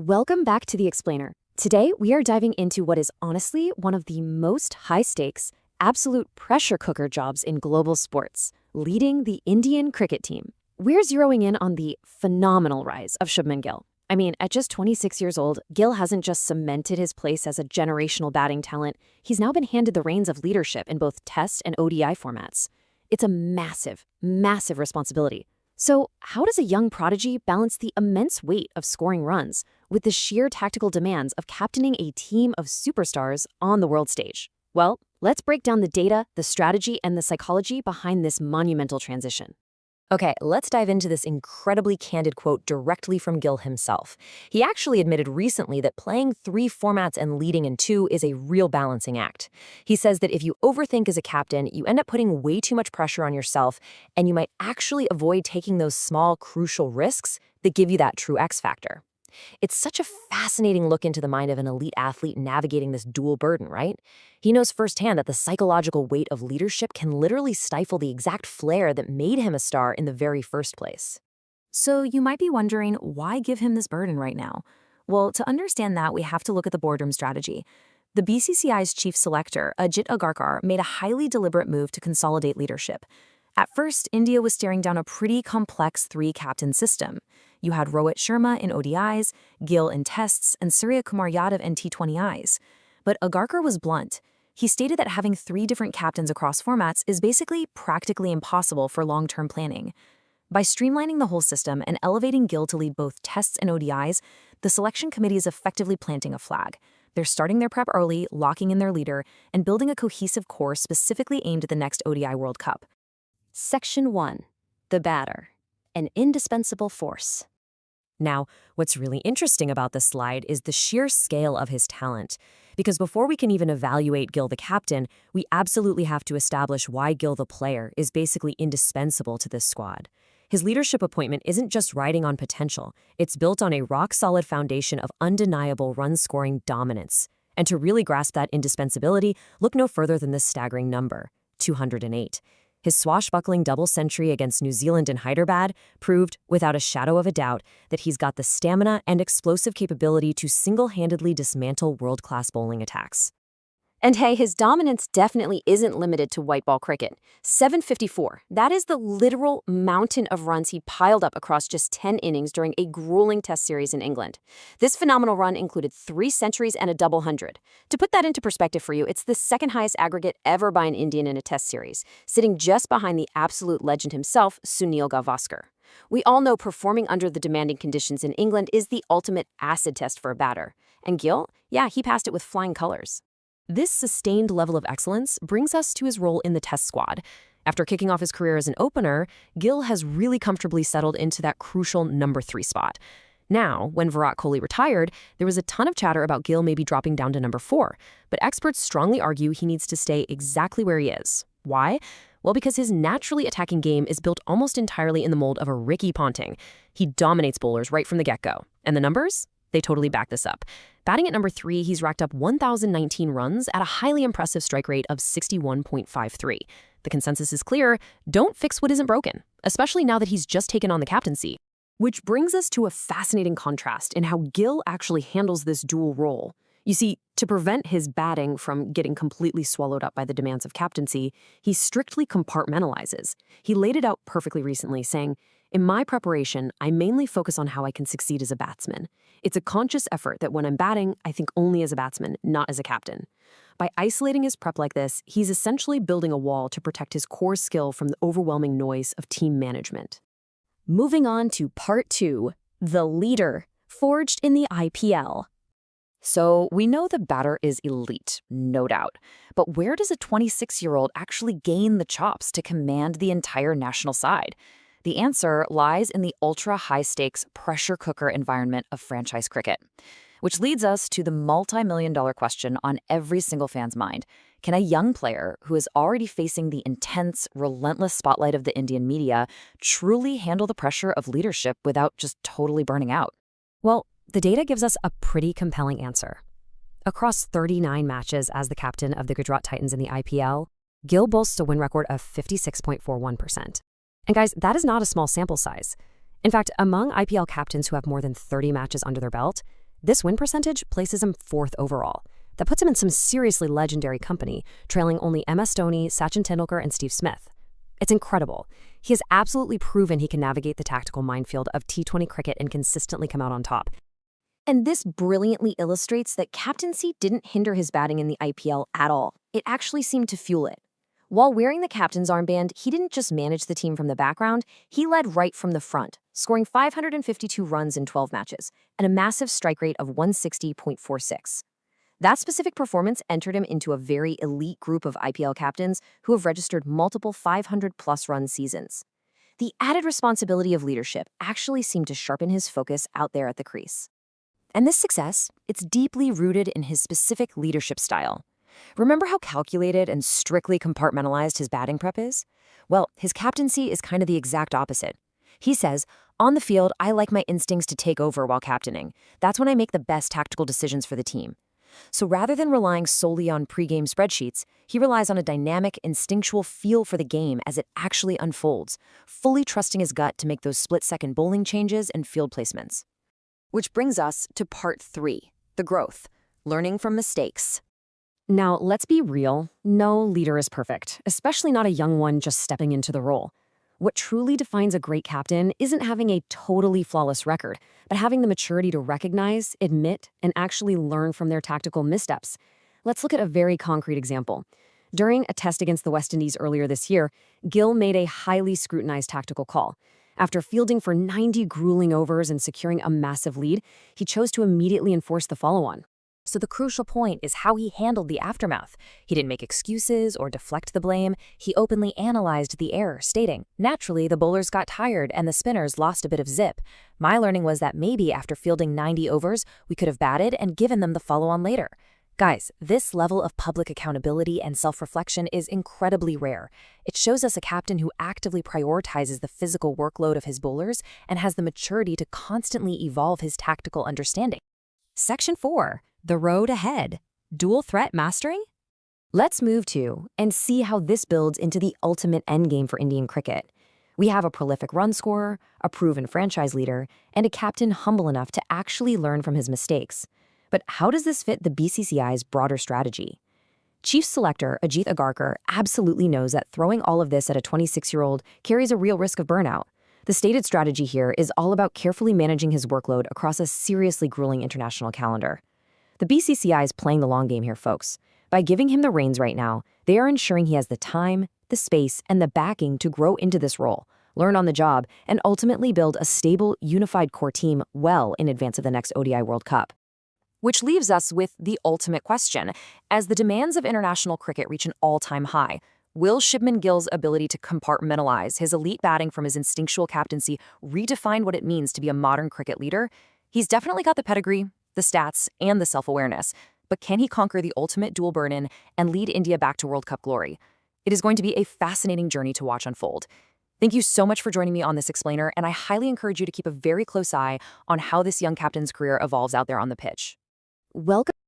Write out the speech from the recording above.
Welcome back to The Explainer. Today, we are diving into what is honestly one of the most high-stakes, absolute pressure cooker jobs in global sports, leading the Indian cricket team. We're zeroing in on the phenomenal rise of Shubman Gill. I mean, at just 26 years old, Gill hasn't just cemented his place as a generational batting talent, he's now been handed the reins of leadership in both Test and ODI formats. It's a massive, massive responsibility. So, how does a young prodigy balance the immense weight of scoring runs with the sheer tactical demands of captaining a team of superstars on the world stage? Well, let's break down the data, the strategy, and the psychology behind this monumental transition. Okay, let's dive into this incredibly candid quote directly from Gill himself. He actually admitted recently that playing 3 formats and leading in 2 is a real balancing act. He says that if you overthink as a captain, you end up putting way too much pressure on yourself, and you might actually avoid taking those small, crucial risks that give you that true X factor. It's such a fascinating look into the mind of an elite athlete navigating this dual burden, right? He knows firsthand that the psychological weight of leadership can literally stifle the exact flair that made him a star in the very first place. So you might be wondering, why give him this burden right now? Well, to understand that, we have to look at the boardroom strategy. The BCCI's chief selector, Ajit Agarkar, made a highly deliberate move to consolidate leadership. At first, India was staring down a pretty complex 3-captain system. You had Rohit Sharma in ODIs, Gill in Tests, and Surya Kumar Yadav in T20Is. But Agarkar was blunt. He stated that having 3 different captains across formats is basically practically impossible for long-term planning. By streamlining the whole system and elevating Gill to lead both Tests and ODIs, the selection committee is effectively planting a flag. They're starting their prep early, locking in their leader, and building a cohesive core specifically aimed at the next ODI World Cup. Section 1. The batter. An indispensable force. Now, what's really interesting about this slide is the sheer scale of his talent. Because before we can even evaluate Gill the captain, we absolutely have to establish why Gill the player is basically indispensable to this squad. His leadership appointment isn't just riding on potential, it's built on a rock-solid foundation of undeniable run-scoring dominance. And to really grasp that indispensability, look no further than this staggering number, 208. His swashbuckling double century against New Zealand and Hyderabad proved, without a shadow of a doubt, that he's got the stamina and explosive capability to single-handedly dismantle world-class bowling attacks. And hey, his dominance definitely isn't limited to white ball cricket. 754, that is the literal mountain of runs he piled up across just 10 innings during a grueling test series in England. This phenomenal run included 3 centuries and a double hundred. To put that into perspective for you, it's the second highest aggregate ever by an Indian in a test series, sitting just behind the absolute legend himself, Sunil Gavaskar. We all know performing under the demanding conditions in England is the ultimate acid test for a batter. And Gill, yeah, he passed it with flying colors. This sustained level of excellence brings us to his role in the Test squad. After kicking off his career as an opener, Gill has really comfortably settled into that crucial number 3 spot. Now, when Virat Kohli retired, there was a ton of chatter about Gill maybe dropping down to number 4, but experts strongly argue he needs to stay exactly where he is. Why? Well, because his naturally attacking game is built almost entirely in the mold of a Ricky Ponting. He dominates bowlers right from the get-go. And the numbers? They totally back this up. Batting at number 3, he's racked up 1,019 runs at a highly impressive strike rate of 61.53. The consensus is clear: don't fix what isn't broken, especially now that he's just taken on the captaincy. Which brings us to a fascinating contrast in how Gill actually handles this dual role. You see, to prevent his batting from getting completely swallowed up by the demands of captaincy, he strictly compartmentalizes. He laid it out perfectly recently, saying, "In my preparation, I mainly focus on how I can succeed as a batsman. It's a conscious effort that when I'm batting, I think only as a batsman, not as a captain." By isolating his prep like this, he's essentially building a wall to protect his core skill from the overwhelming noise of team management. Moving on to part 2, the leader, forged in the IPL. So we know the batter is elite, no doubt. But where does a 26-year-old actually gain the chops to command the entire national side? The answer lies in the ultra-high-stakes pressure cooker environment of franchise cricket. Which leads us to the multi-million-dollar question on every single fan's mind. Can a young player who is already facing the intense, relentless spotlight of the Indian media truly handle the pressure of leadership without just totally burning out? Well, the data gives us a pretty compelling answer. Across 39 matches as the captain of the Gujarat Titans in the IPL, Gill boasts a win record of 56.41%. And guys, that is not a small sample size. In fact, among IPL captains who have more than 30 matches under their belt, This win percentage places him 4th overall. That puts him in some seriously legendary company, trailing only MS Dhoni, Sachin Tendulkar, and Steve Smith. It's incredible. He has absolutely proven he can navigate the tactical minefield of T20 cricket and consistently come out on top. And this brilliantly illustrates that captaincy didn't hinder his batting in the IPL at all. It actually seemed to fuel it. While wearing the captain's armband, he didn't just manage the team from the background, he led right from the front, scoring 552 runs in 12 matches and a massive strike rate of 160.46. That specific performance entered him into a very elite group of IPL captains who have registered multiple 500-plus run seasons. The added responsibility of leadership actually seemed to sharpen his focus out there at the crease. And this success, it's deeply rooted in his specific leadership style. Remember how calculated and strictly compartmentalized his batting prep is? Well, his captaincy is kind of the exact opposite. He says, on the field, I like my instincts to take over while captaining. That's when I make the best tactical decisions for the team. So rather than relying solely on pre-game spreadsheets, he relies on a dynamic, instinctual feel for the game as it actually unfolds, fully trusting his gut to make those split-second bowling changes and field placements. Which brings us to part 3, the growth, learning from mistakes. Now, let's be real, no leader is perfect, especially not a young one just stepping into the role. What truly defines a great captain isn't having a totally flawless record, but having the maturity to recognize, admit, and actually learn from their tactical missteps. Let's look at a very concrete example. During a test against the West Indies earlier this year, Gill made a highly scrutinized tactical call. After fielding for 90 grueling overs and securing a massive lead, he chose to immediately enforce the follow-on. So the crucial point is how he handled the aftermath. He didn't make excuses or deflect the blame. He openly analyzed the error, stating, naturally, the bowlers got tired and the spinners lost a bit of zip. My learning was that maybe after fielding 90 overs, we could have batted and given them the follow-on later. Guys, this level of public accountability and self-reflection is incredibly rare. It shows us a captain who actively prioritizes the physical workload of his bowlers and has the maturity to constantly evolve his tactical understanding. Section 4. The road ahead. Dual threat mastering? Let's move to and see how this builds into the ultimate endgame for Indian cricket. We have a prolific run scorer, a proven franchise leader, and a captain humble enough to actually learn from his mistakes. But how does this fit the BCCI's broader strategy? Chief selector Ajit Agarkar absolutely knows that throwing all of this at a 26-year-old carries a real risk of burnout. The stated strategy here is all about carefully managing his workload across a seriously grueling international calendar. The BCCI is playing the long game here, folks. By giving him the reins right now, they are ensuring he has the time, the space, and the backing to grow into this role, learn on the job, and ultimately build a stable, unified core team well in advance of the next ODI World Cup. Which leaves us with the ultimate question. As the demands of international cricket reach an all-time high, will Shubman Gill's ability to compartmentalize his elite batting from his instinctual captaincy redefine what it means to be a modern cricket leader? He's definitely got the pedigree, the stats, and the self-awareness. But can he conquer the ultimate dual burden and lead India back to World Cup glory? It is going to be a fascinating journey to watch unfold. Thank you so much for joining me on this explainer, and I highly encourage you to keep a very close eye on how this young captain's career evolves out there on the pitch. Welcome.